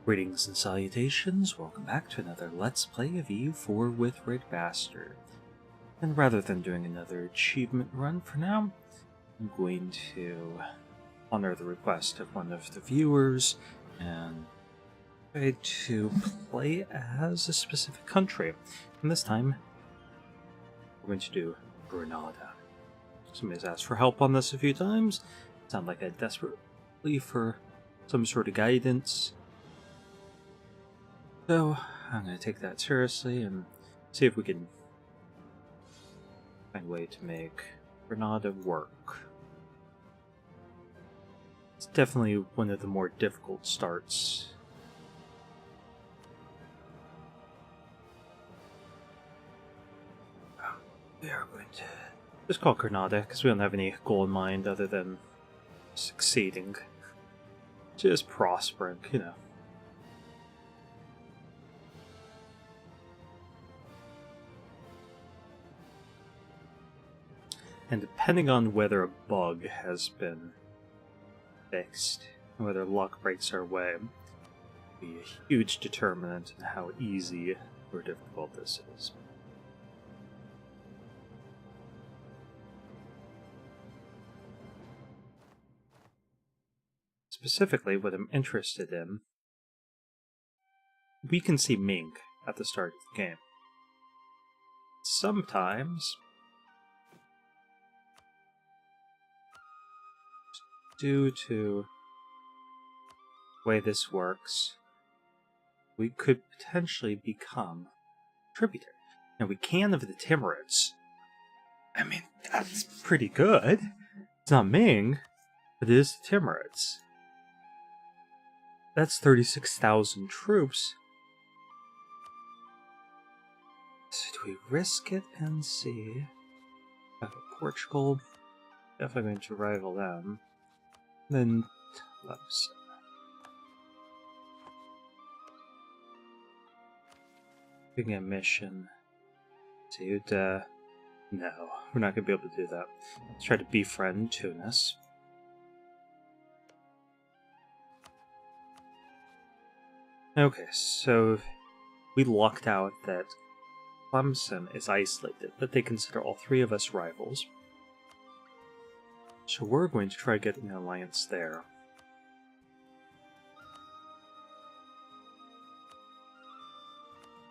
Greetings and salutations, welcome back to another Let's Play of EU4 with RedBstrd. And rather than doing another achievement run for now, I'm going to honor the request of one of the viewers and try to play as a specific country. And this time, we're going to do Granada. Somebody's asked for help on this a few times. Sound like I desperately for some sort of guidance. So, I'm going to take that seriously and see if we can find a way to make Granada work. It's definitely one of the more difficult starts. We are going to just call Granada, because we don't have any goal in mind other than succeeding. Just prospering, you know. And depending on whether a bug has been fixed, whether luck breaks our way, will be a huge determinant in how easy or difficult this is. Specifically, what I'm interested in, we can see Ming at the start of the game. Sometimes, due to the way this works, we could potentially become tributary. Now, we can of the Timurids. I mean, that's pretty good. It's not Ming, but it is the Timurids. That's 36,000 troops. So do we risk it and see? Portugal, definitely going to rival them. Then Andalusia. Taking a mission. Ceuta. No, we're not going to be able to do that. Let's try to befriend Tunis. Okay, so we lucked out that Clemson is isolated, that they consider all three of us rivals. So we're going to try getting an alliance there.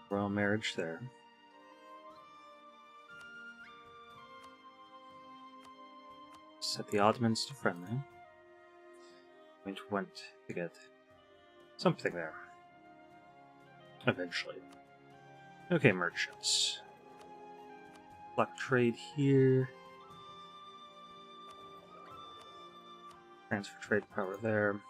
Royal marriage there. Set the Ottomans to friendly. Going to want to get something there. Eventually. Okay, merchants. Black trade here. Transfer trade power there.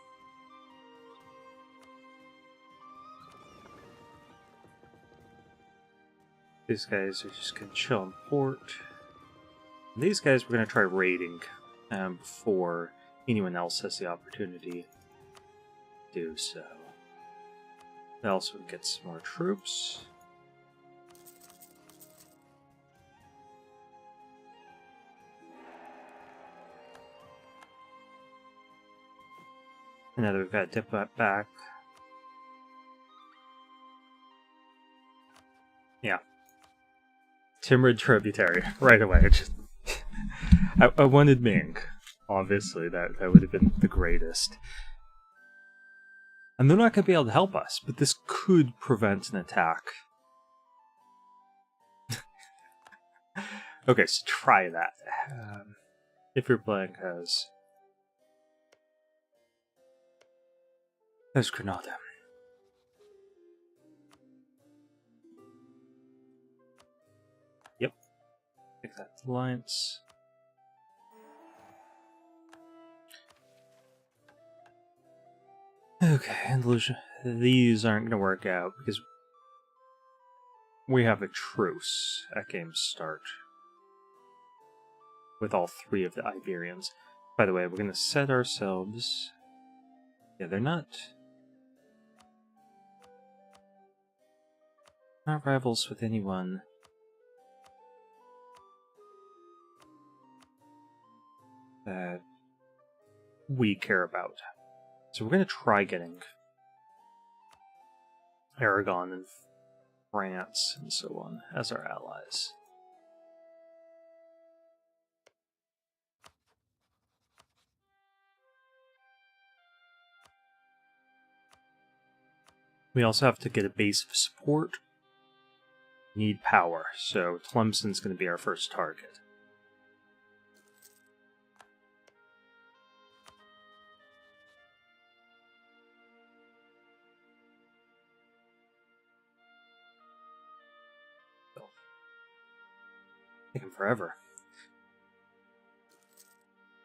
These guys are just going to chill in port. And these guys we're going to try raiding before anyone else has the opportunity to do so. They also get some more troops. And now we've got a diplomat back. Yeah. Timurid tributary, right away. Just I wanted Ming. Obviously, that would have been the greatest. And they're not going to be able to help us, but this could prevent an attack. Okay, so try that. If you're playing as Granada. Yep. Take that alliance. Okay, Andalusia. These aren't going to work out because we have a truce at game's start with all three of the Iberians. By the way, we're going to set ourselves... Yeah, they're not rivals with anyone. That we care about. So we're going to try getting Aragon and France and so on as our allies. We also have to get a base of support. We need power, so Tlemcen's going to be our first target. Taking forever.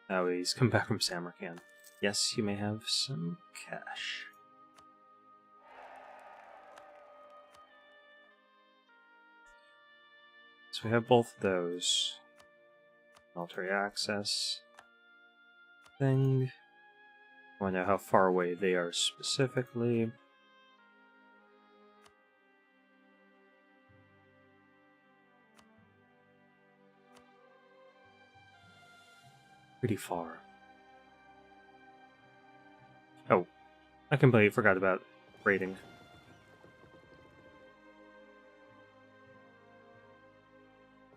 Oh, he's come back from Samarkand. Yes, you may have some cash. So we have both of those. Military access thing. I want to know how far away they are specifically. Pretty far. Oh, I completely forgot about raiding.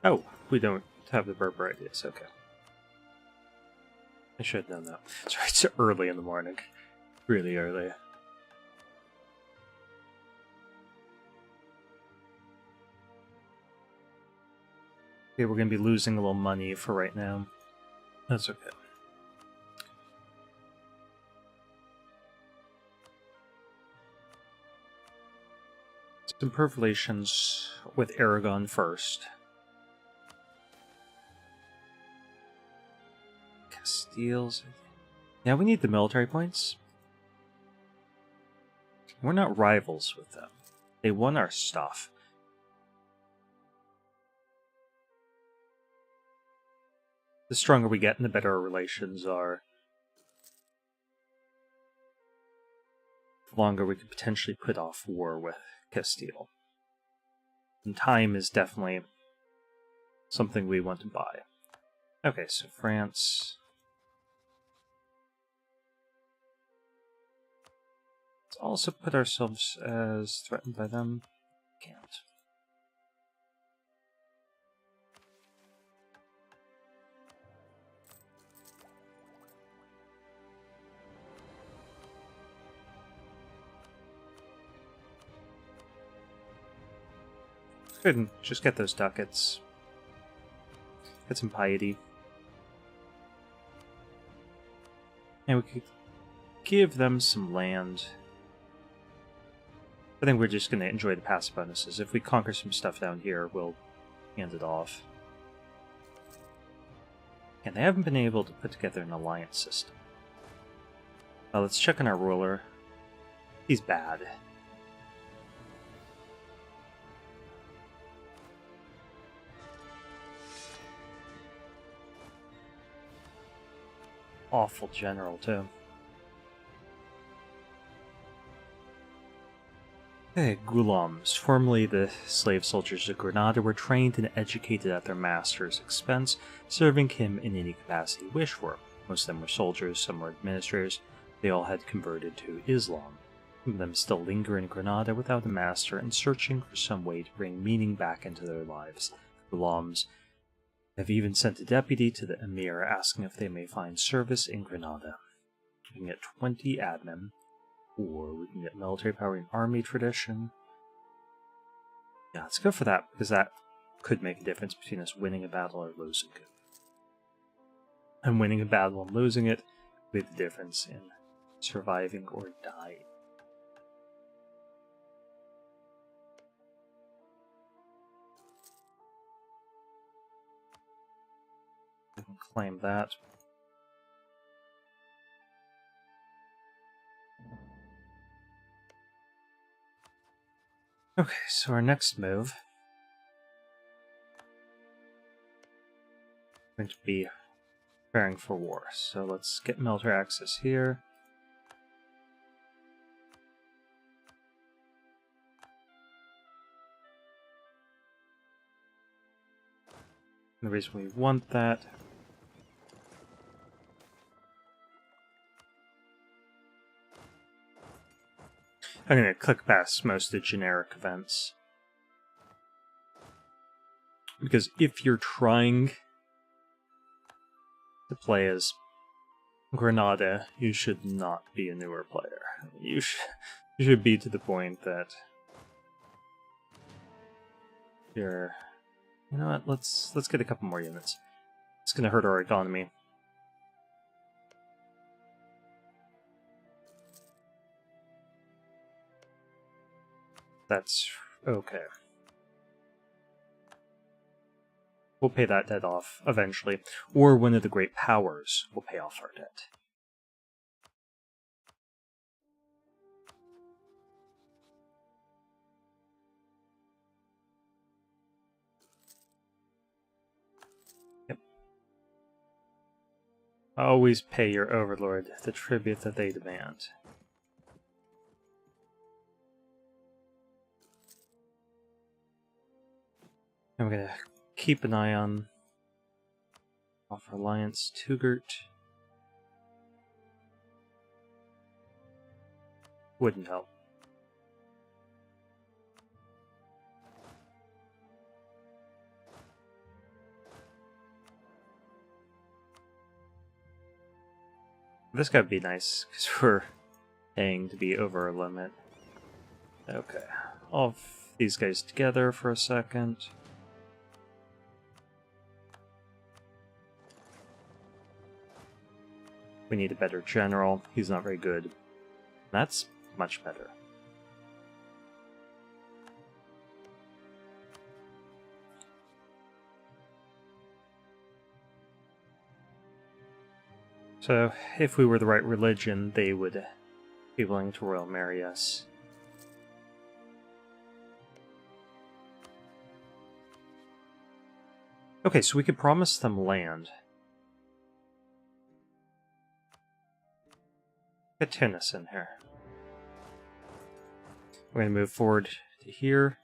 Oh, we don't have the Berber ideas, okay. I should have known that. Sorry, it's early in the morning. Really early. Okay, we're going to be losing a little money for right now. That's okay. Let's improve relations with Aragon first. Castiles. Yeah, we need the military points. We're not rivals with them. They won our stuff. The stronger we get and the better our relations are, the longer we could potentially put off war with Castile. And time is definitely something we want to buy. Okay, so France. Let's also put ourselves as threatened by them. Can't. Couldn't just get those ducats. Get some piety. And we could give them some land. I think we're just going to enjoy the passive bonuses. If we conquer some stuff down here, we'll hand it off. And they haven't been able to put together an alliance system. Let's check on our ruler. He's bad. Awful general, too. Okay, Ghulams, formerly the slave soldiers of Granada, were trained and educated at their master's expense, serving him in any capacity he wished for. Most of them were soldiers, some were administrators. They all had converted to Islam. Some of them still linger in Granada without a master and searching for some way to bring meaning back into their lives. Ghulams have even sent a deputy to the emir asking if they may find service in Granada. We can get 20 admin, or we can get military power and army tradition. Yeah, let's go for that, because that could make a difference between us winning a battle or losing it. And winning a battle and losing it with the difference in surviving or dying. We can claim that. Okay, so our next move is going to be preparing for war. So let's get military access here. And the reason we want that I'm going to click past most of the generic events. Because if you're trying to play as Granada, you should not be a newer player. You should be to the point that you're... You know what, let's get a couple more units. It's going to hurt our economy. That's okay. We'll pay that debt off eventually. Or one of the great powers will pay off our debt. Yep. Always pay your overlord the tribute that they demand. And we're going to keep an eye on off Alliance Tugert. Wouldn't help. This guy would be nice, because we're paying to be over a limit. Okay. All of these guys together for a second. We need a better general. He's not very good. That's much better. So, if we were the right religion, they would be willing to royal marry us. Okay, so we could promise them land. Get tennis in here. We're going to move forward to here.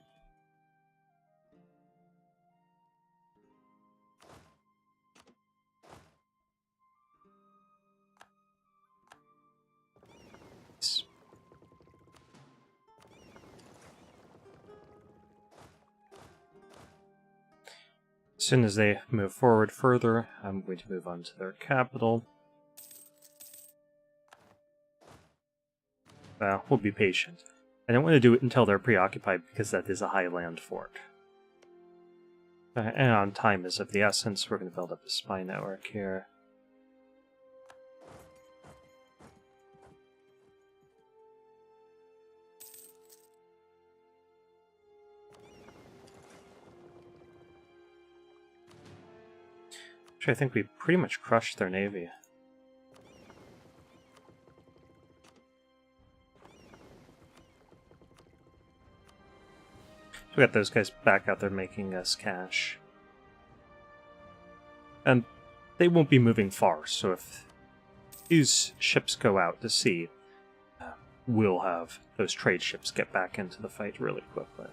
As soon as they move forward further, I'm going to move on to their capital. We'll be patient. I don't want to do it until they're preoccupied, because that is a highland fort. And on time is of the essence, we're going to build up a spy network here. Which I think we pretty much crushed their navy. So we got those guys back out there making us cash. And they won't be moving far, so if these ships go out to sea, we'll have those trade ships get back into the fight really quickly.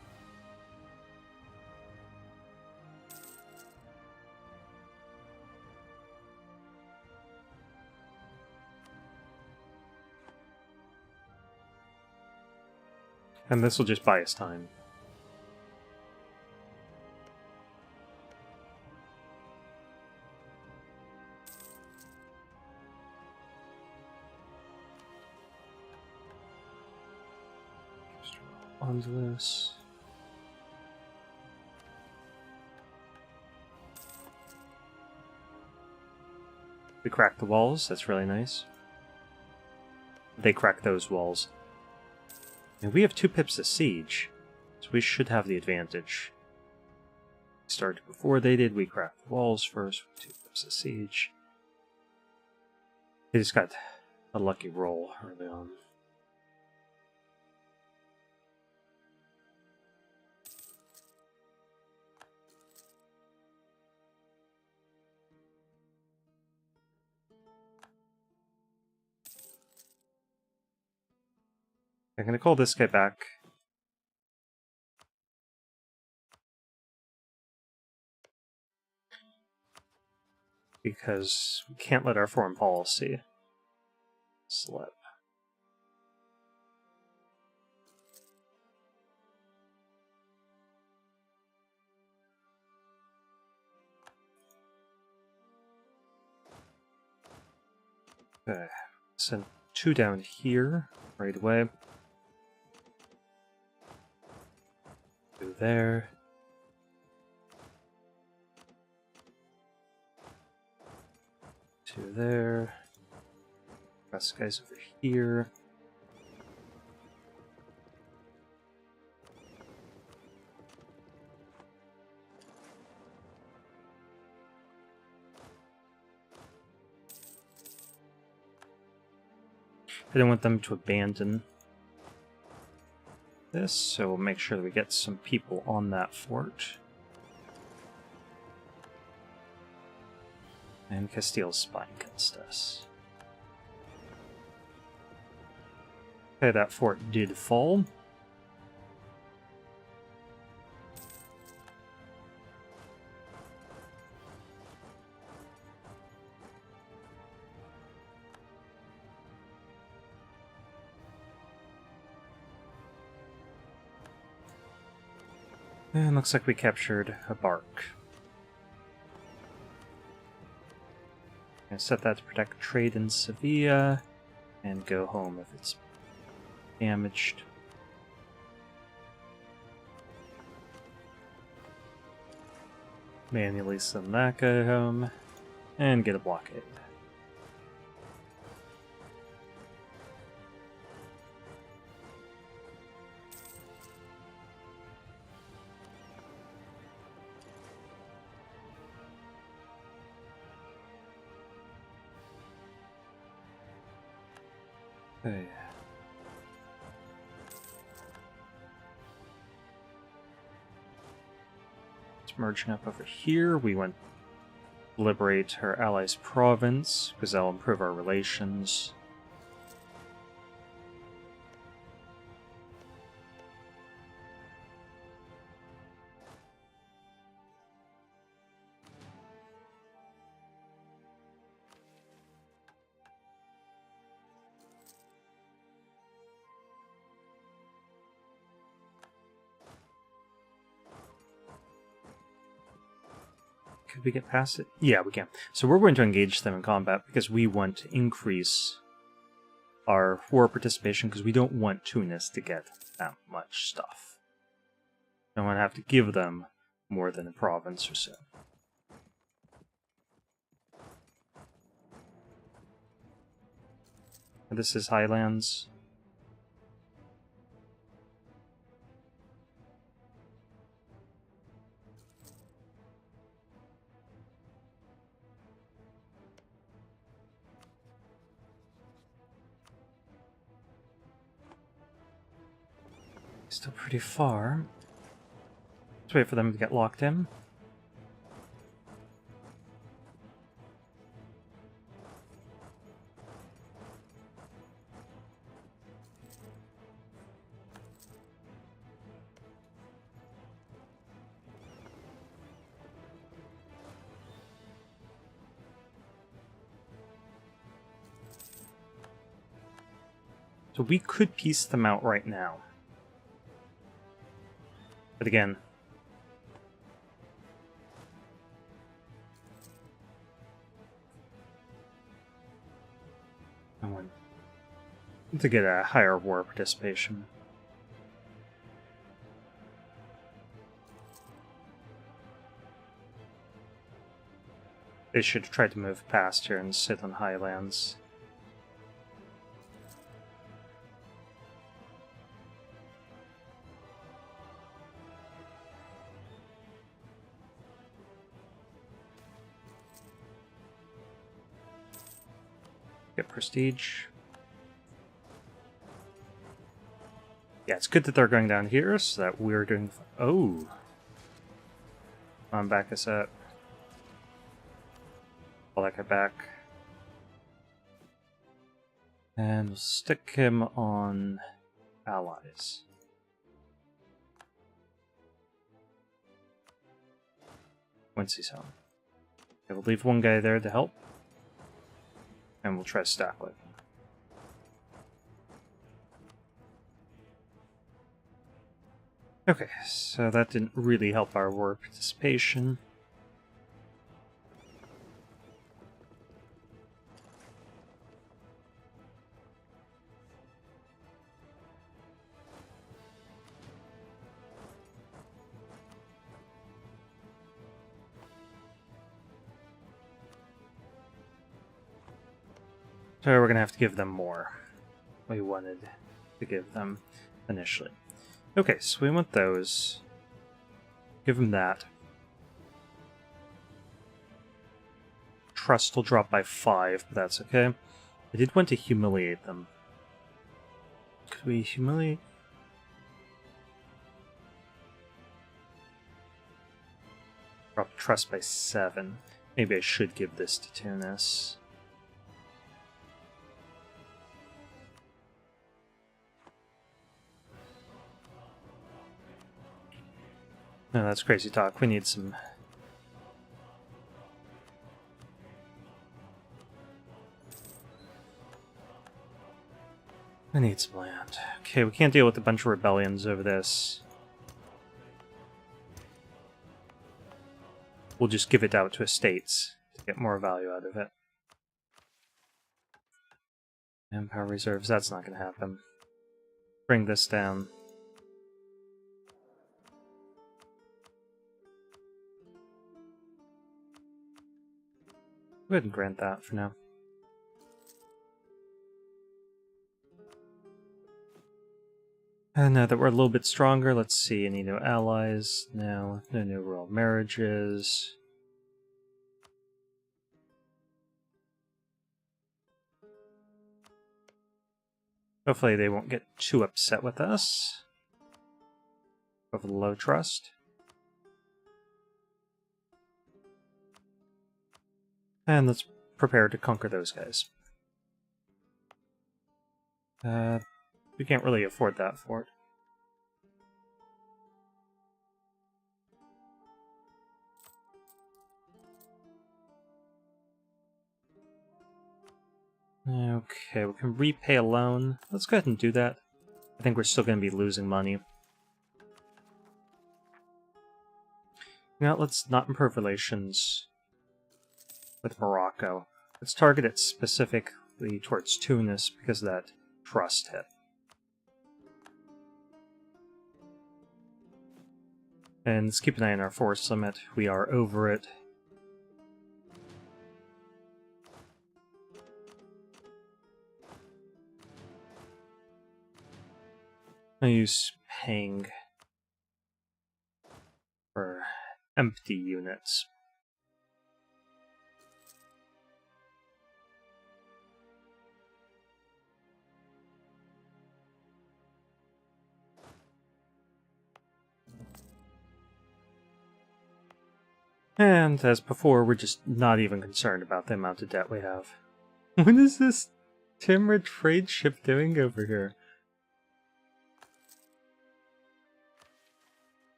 And this will just buy us time. Onto this. We cracked the walls, that's really nice. They cracked those walls. And we have 2 pips of siege, so we should have the advantage. We started before they did, we cracked the walls first with 2 pips of siege. They just got a lucky roll early on. I'm going to call this guy back. Because we can't let our foreign policy slip. Okay, send 2 down here right away. 2 there. 2 there. Rest guys over here. I don't want them to abandon this, so we'll make sure that we get some people on that fort. And Castile's spying against us. Okay, that fort did fall. And looks like we captured a bark. And set that to protect trade in Sevilla, and go home if it's damaged. Manually send that guy home, and get a blockade. Okay. It's merging up over here. We went to liberate our allies' province, because that'll improve our relations. Could we get past it? Yeah, we can. So we're going to engage them in combat because we want to increase our war participation because we don't want Tunis to get that much stuff. Don't want to have to give them more than a province or so. And this is Highlands. Still pretty far. Let's wait for them to get locked in. So we could piece them out right now. But again, I want to get a higher war participation. They should try to move past here and sit on Highlands. Get prestige. Yeah, it's good that they're going down here so that we're doing... Oh! Come on, back us up. Pull that guy back. And we'll stick him on allies. Once he's home. Okay, we'll leave one guy there to help. And we'll try to stack with him. Okay, so that didn't really help our war participation. So we're going to have to give them more. We wanted to give them initially. Okay, so we want those. Give them that. Trust will drop by 5, but that's okay. I did want to humiliate them. Could we humiliate? Drop trust by 7. Maybe I should give this to Tunis. No, that's crazy talk. We need some... I need some land. Okay, we can't deal with a bunch of rebellions over this. We'll just give it out to estates to get more value out of it. Manpower reserves, that's not going to happen. Bring this down. Go ahead and grant that for now. And now that we're a little bit stronger, let's see, any new allies? No, no new royal marriages. Hopefully they won't get too upset with us. Over the low trust. And let's prepare to conquer those guys. We can't really afford that fort. Okay, we can repay a loan. Let's go ahead and do that. I think we're still going to be losing money. You know, let's not improve relations with Morocco. Let's target it specifically towards Tunis because of that trust hit. And let's keep an eye on our force limit. We are over it. I use paying for empty units. And as before, we're just not even concerned about the amount of debt we have. What is this Timrid trade ship doing over here?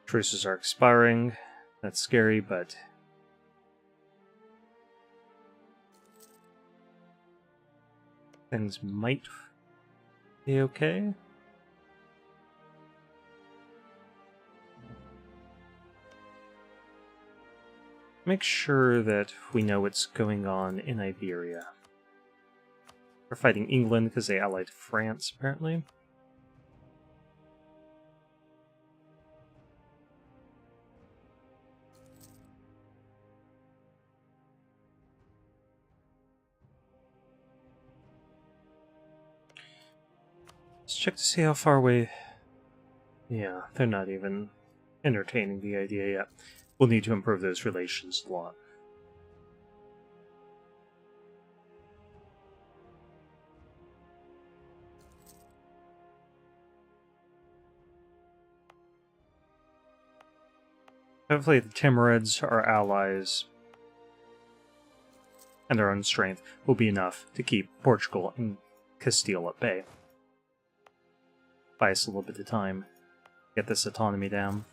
Truces are expiring. That's scary, but... things might be okay. Make sure that we know what's going on in Iberia. We're fighting England because they allied France, apparently. Let's check to see how far away... Yeah, they're not even entertaining the idea yet. We'll need to improve those relations a lot. Hopefully the Timurids, our allies, and their own strength will be enough to keep Portugal and Castile at bay. Buy us a little bit of time. Get this autonomy down.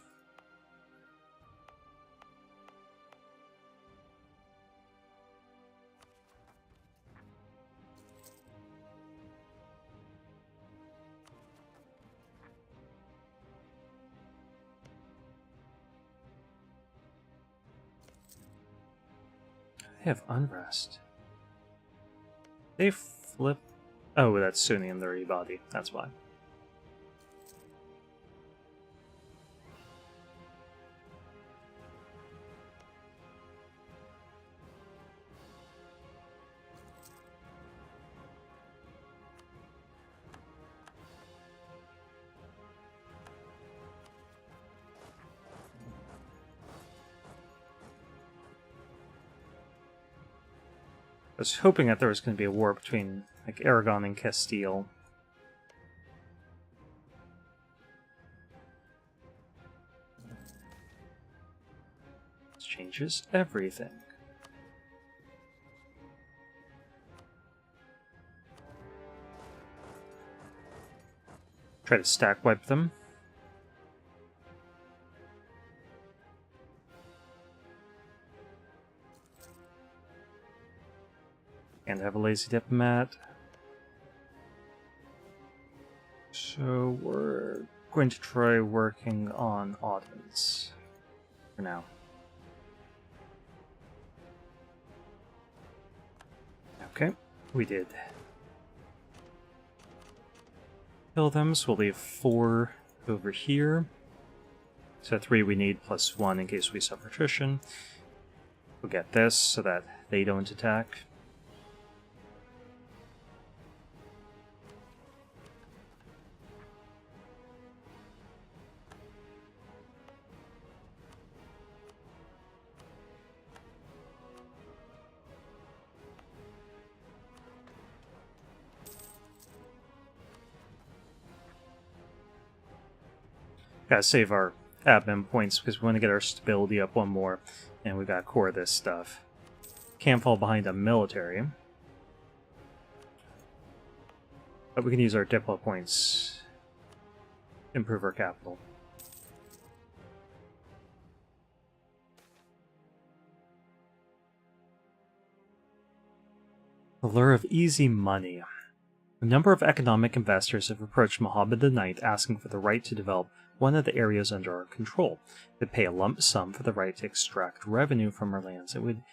They have unrest. They flip... Oh, that's Sunni in their body. That's why. was hoping that there was going to be a war between like Aragon and Castile. This changes everything. Try to stack wipe them. And have a lazy diplomat. So we're going to try working on Ottomans for now. Okay, we did. Kill them, so we'll leave 4 over here. So 3 we need, plus 1 in case we suffer attrition. We'll get this so that they don't attack. Gotta save our admin points because we want to get our stability up 1 more, and we gotta core this stuff. Can't fall behind on military. But we can use our diplo points to improve our capital. The lure of easy money. A number of economic investors have approached Mohammed the Ninth asking for the right to develop one of the areas under our control. They pay a lump sum for the right to extract revenue from our lands. It would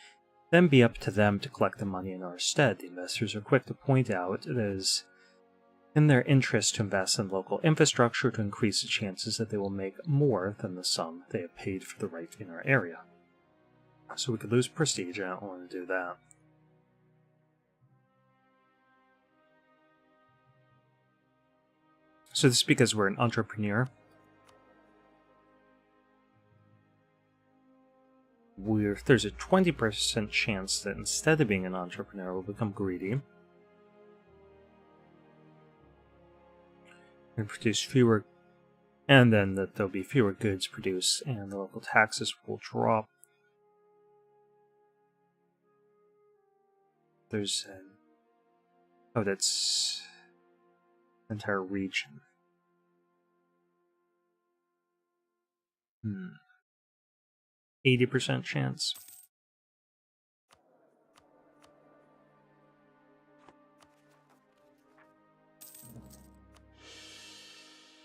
then be up to them to collect the money in our stead. The investors are quick to point out it is in their interest to invest in local infrastructure to increase the chances that they will make more than the sum they have paid for the right in our area. So we could lose prestige, I don't want to do that. So this is because we're an entrepreneur. There's a 20% chance that instead of being an entrepreneur, we'll become greedy. And produce fewer, and then that there'll be fewer goods produced, and the local taxes will drop. There's oh, that's an entire region. 80% chance.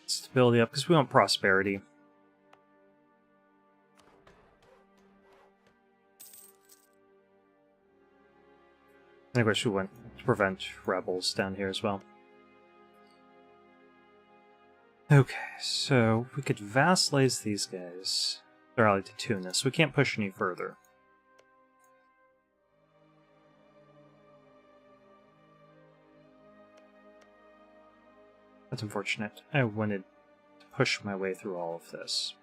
Stability up, because we want prosperity. And of course we want to prevent rebels down here as well. Okay, so we could vassalize these guys. They're allied to Tunis, so we can't push any further. That's unfortunate. I wanted to push my way through all of this.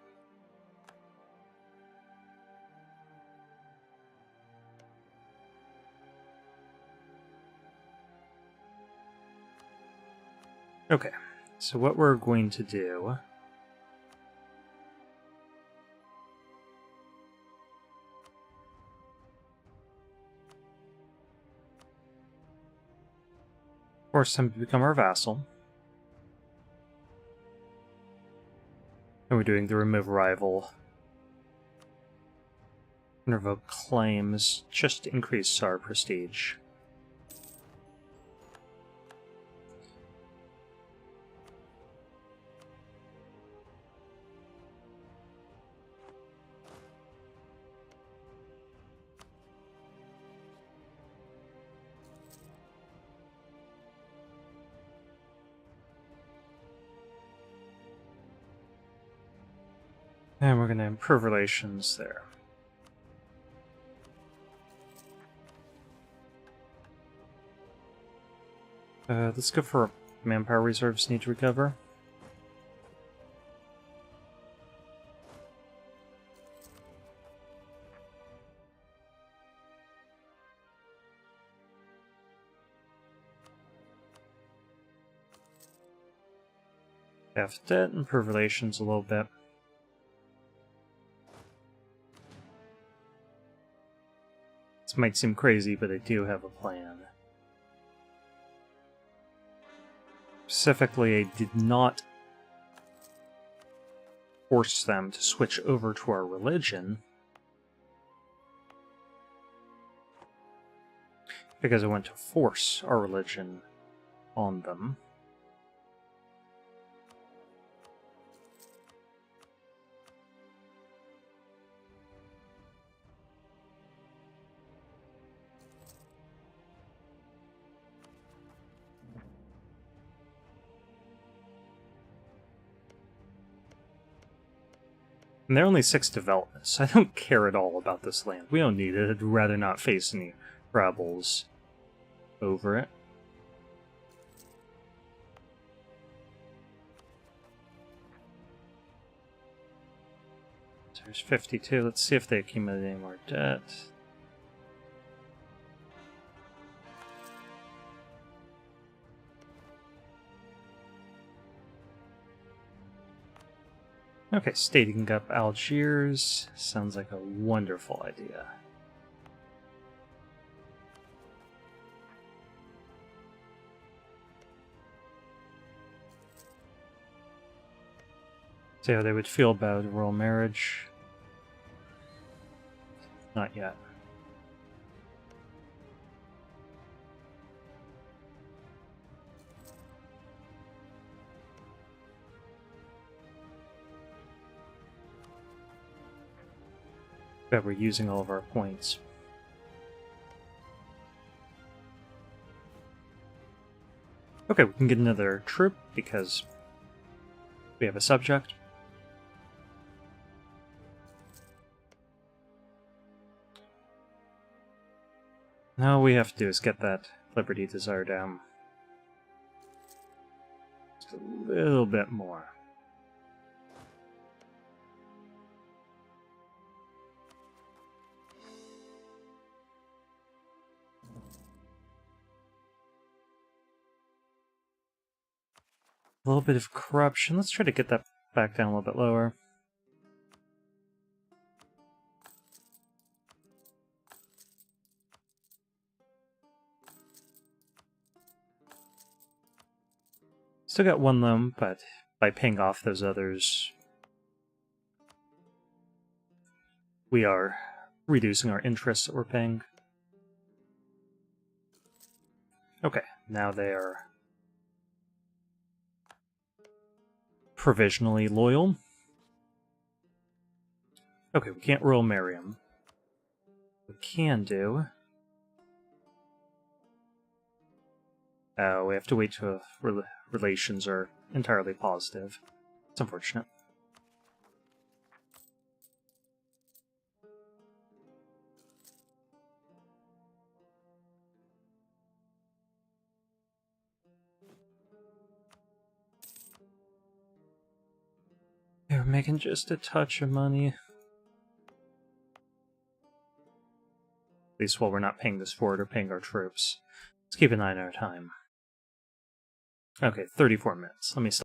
Okay, so what we're going to do... force him to become our vassal. And we're doing the remove rival and revoke claims just to increase our prestige. And we're going to improve relations there. Let's go for manpower reserves need to recover. Half debt, improve relations a little bit. This might seem crazy, but I do have a plan. Specifically, I did not force them to switch over to our religion, because I want to force our religion on them. And there are only 6 developments, so I don't care at all about this land. We don't need it. I'd rather not face any rebels over it. So there's 52. Let's see if they accumulate any more debt. Okay, stating up Algiers sounds like a wonderful idea. See how they would feel about a royal marriage. Not yet. Bet we're using all of our points. Okay, we can get another troop because we have a subject. Now all we have to do is get that Liberty Desire down. Just a little bit more. A little bit of corruption. Let's try to get that back down a little bit lower. Still got one loan, but by paying off those others, we are reducing our interest that we're paying. Okay, now they are provisionally loyal. Okay, we can't royal marry him. We can do... we have to wait till relations are entirely positive. It's unfortunate. We're making just a touch of money. At least while we're not paying this forward or paying our troops. Let's keep an eye on our time. Okay, 34 minutes. Let me stop.